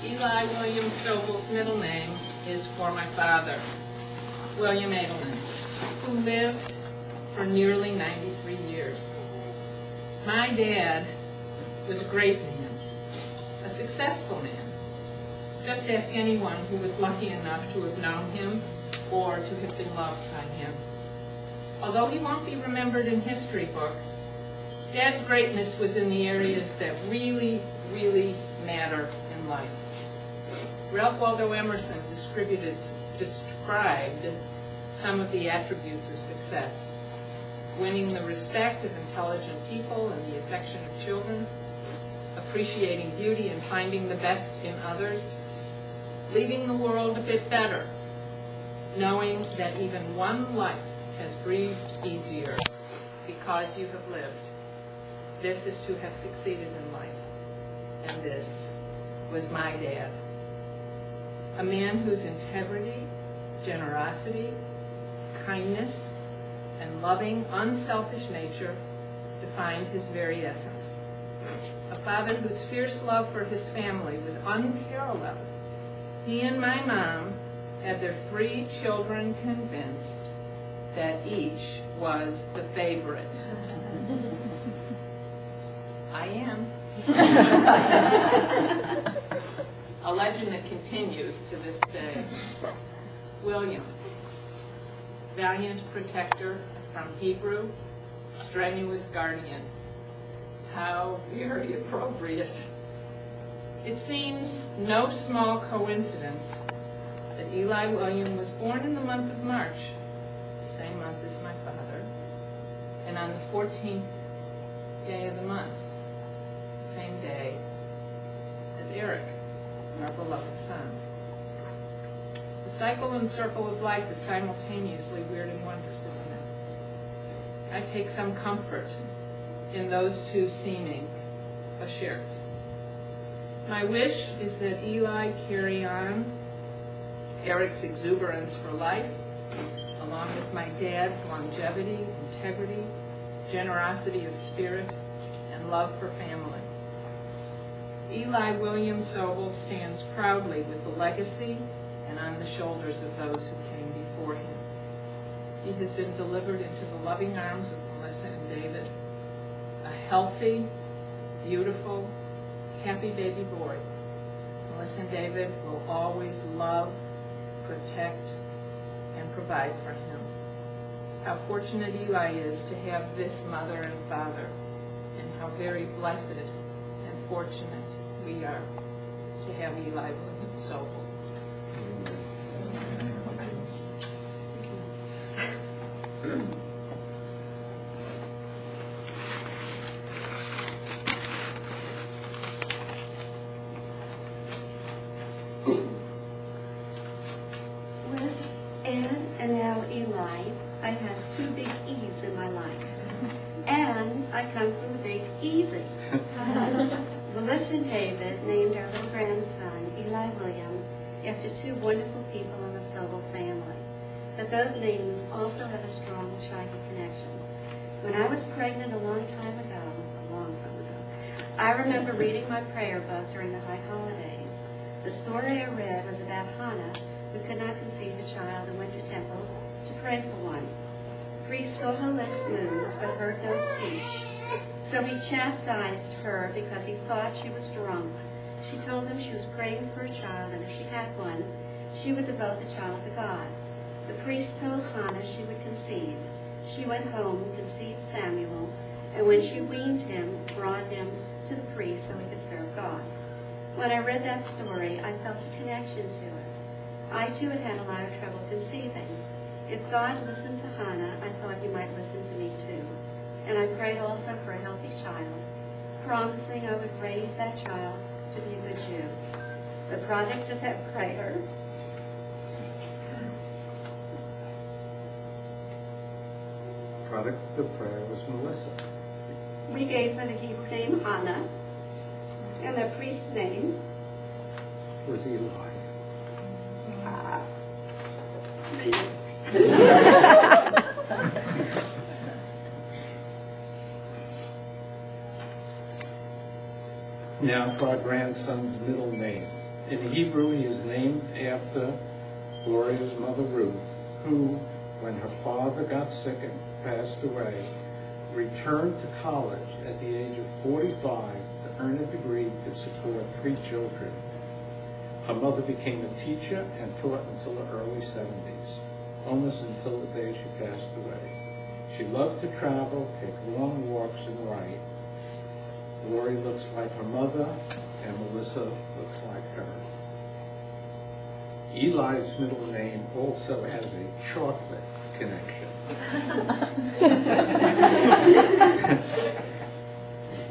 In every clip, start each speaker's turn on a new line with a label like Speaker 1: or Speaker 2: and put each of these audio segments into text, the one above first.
Speaker 1: Eli William Sobel's middle name is for my father, William Edelman, who lived for nearly 93 years. My dad was a great man, a successful man. Just ask anyone who was lucky enough to have known him or to have been loved by him. Although he won't be remembered in history books, Dad's greatness was in the areas that really, really matter in life. Ralph Waldo Emerson described some of the attributes of success: winning the respect of intelligent people and the affection of children, appreciating beauty and finding the best in others, leaving the world a bit better, knowing that even one life has breathed easier because you have lived. This is to have succeeded in life. And this was my dad. A man whose integrity, generosity, kindness, and loving, unselfish nature defined his very essence. A father whose fierce love for his family was unparalleled. He and my mom had their 3 children convinced that each was the favorite. I am. A legend that continues to this day. William, valiant protector, from Hebrew, strenuous guardian. How very appropriate. It seems no small coincidence that Eli William was born in the month of March, the same month as my father, and on the 14th day of the month, the same day as Eric, our beloved son. The cycle and circle of life is simultaneously weird and wondrous, isn't it? I take some comfort in those two seeming shares. My wish is that Eli carry on Eric's exuberance for life, along with my dad's longevity, integrity, generosity of spirit, and love for family. Eli William Sobel stands proudly with the legacy and on the shoulders of those who came before him. He has been delivered into the loving arms of Melissa and David, a healthy, beautiful, happy baby boy. Melissa and David will always love, protect, and provide for him. How fortunate Eli is to have this mother and father, and how very blessed and fortunate we are to have Eli William Sobel.
Speaker 2: With Anne and now Eli, I had 2 big E's in my life. And I come from the big easy. Melissa and David named our little grandson, Eli William, after 2 wonderful people in the Sobel family. But those names also have a strong Shaggy connection. When I was pregnant a long time ago, I remember reading my prayer book during the high holidays. The story I read was about Hannah, who could not conceive a child and went to temple to pray for one. The priest saw her lips move, but heard no speech. So he chastised her because he thought she was drunk. She told him she was praying for a child, and if she had one, she would devote the child to God. The priest told Hannah she would conceive. She went home and conceived Samuel, and when she weaned him, brought him to the priest so he could serve God. When I read that story, I felt a connection to it. I too had had a lot of trouble conceiving. If God listened to Hannah, I thought he might listen to me too. And I prayed also for a healthy child, promising I would raise that child to be a good Jew. The product of that prayer
Speaker 3: Product of the prayer was Melissa.
Speaker 2: we gave her the Hebrew name Hannah, and the priest's name
Speaker 3: Was Eli. Now for our grandson's middle name. In Hebrew, he is named after Gloria's mother Ruth, who, when her father got sick and passed away, returned to college at the age of 45 to earn a degree to support 3 children. Her mother became a teacher and taught until the early 70s, almost until the day she passed away. She loved to travel, take long walks, and write. Gloria looks like her mother, and Melissa looks like her. Eli's middle name also has a chocolate connection.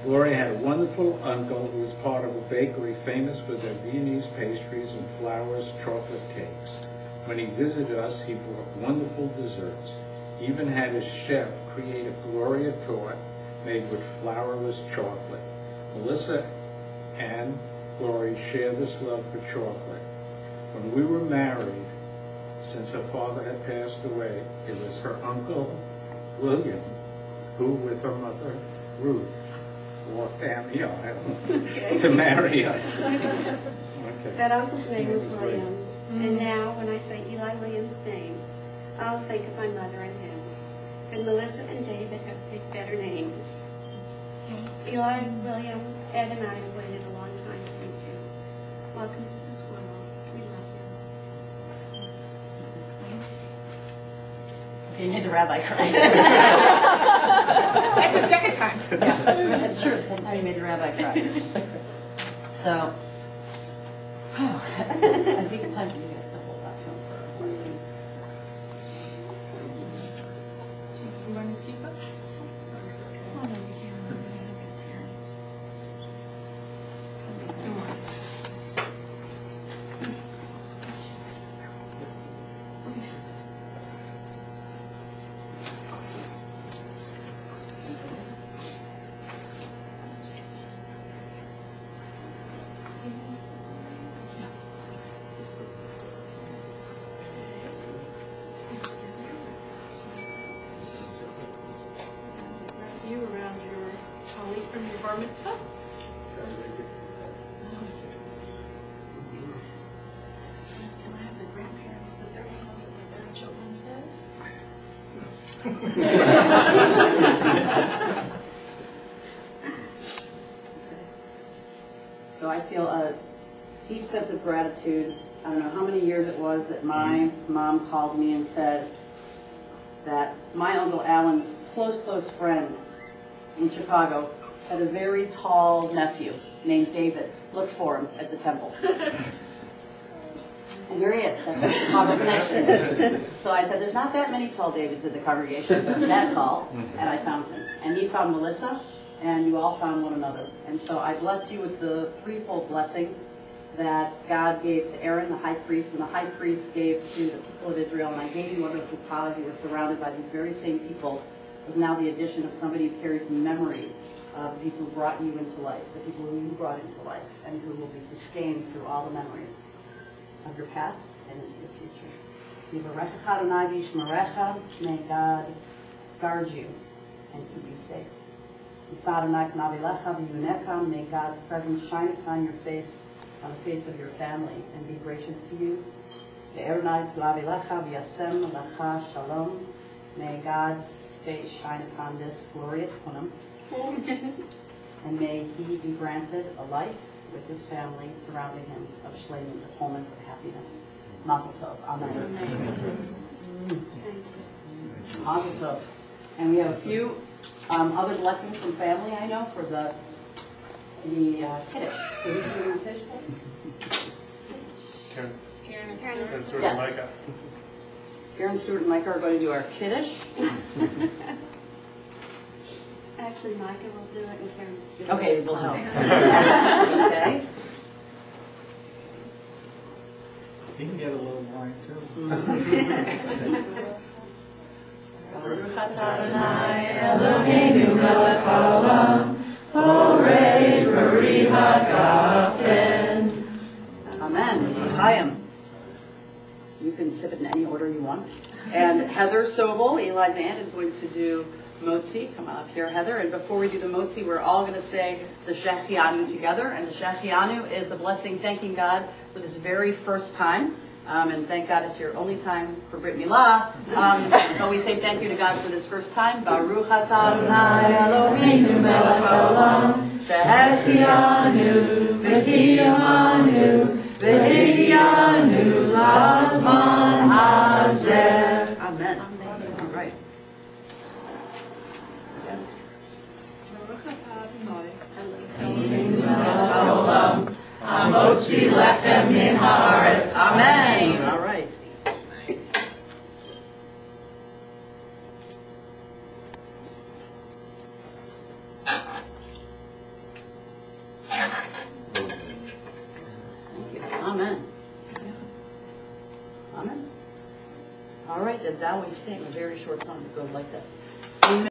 Speaker 3: Gloria had a wonderful uncle who was part of a bakery famous for their Viennese pastries and flowers chocolate cakes. When he visited us, he brought wonderful desserts. He even had his chef create a Gloria torte made with flourless chocolate. Melissa and Gloria share this love for chocolate. When we were married, since her father had passed away, it was her uncle, William, who, with her mother, Ruth, walked down the aisle to marry us. Okay.
Speaker 2: That uncle's name was William. And now, when I say Eli William's name, I'll think of my mother and him. And Melissa and David have picked better names. Eli, William, Ed, and I have waited a long time to meet you. Welcome to this world. We love you.
Speaker 4: Okay, you made the rabbi cry.
Speaker 1: That's the second time.
Speaker 4: Yeah, that's true. The second time you made the rabbi cry. So, I think it's time for you guys to hold that film for a blessing.
Speaker 1: You want to keep it? You around your colleague from your bar mitzvah? Can I have the grandparents put their hands on their children's heads?
Speaker 4: So I feel a deep sense of gratitude. I don't know how many years it was that my mom called me and said that my Uncle Alan's close friend in Chicago had a very tall nephew named David. Look for him at the temple. And here he is. That's the Chicago connection. So I said, there's not that many tall Davids in the congregation. That tall. And I found him. And he found Melissa, and you all found one another. And so I bless you with the threefold blessing that God gave to Aaron, the high priest, and the high priest gave to the people of Israel. And I gave you under the Kupala. You were surrounded by these very same people. With now the addition of somebody who carries the memory of the people who brought you into life, the people who you brought into life, and who will be sustained through all the memories of your past and into your future. May God guard you and keep you safe. May God's presence shine upon your face, on the face of your family, and be gracious to you. May God's face shine upon this glorious Punim, and may he be granted a life with his family surrounding him of Shleimut, the fullness of happiness. Mazel tov. Amen. Mazel tov. And we have a few other blessings from family, I know, for the Kiddush. So who's doing the Kiddush blessing?
Speaker 1: Karen and
Speaker 5: Stuart
Speaker 4: Yes.
Speaker 5: and Micah.
Speaker 4: Karen, Stuart, and Micah are going to do our Kiddush.
Speaker 2: Actually, Micah will do it and Karen's doing it.
Speaker 4: Okay, we'll help. Okay.
Speaker 5: He can get a little wine too.
Speaker 4: Baruch atah Adonai Eloheinu melech haolam, Horei Rari Hagafen. Amen. Chaim. You can sip it in any order you want. And Heather Sobel, Eli's aunt, is going to do Motzi. Come on up here, Heather. And before we do the Motzi, we're all going to say the Shechianu together. And the Shechianu is the blessing, thanking God for this very first time. And thank God it's your only time for Brit Milah. But we say thank you to God for this first time. Baruch atah Adonai Eloheinu melech haolam, shehechianu v'kiyamanu v'higyanu lazman hazeh. Amen. All right.
Speaker 1: Hamotzi lechem min haaretz.
Speaker 4: Amen. All right. Amen. Amen. All right, and now we sing a very short song that goes like this.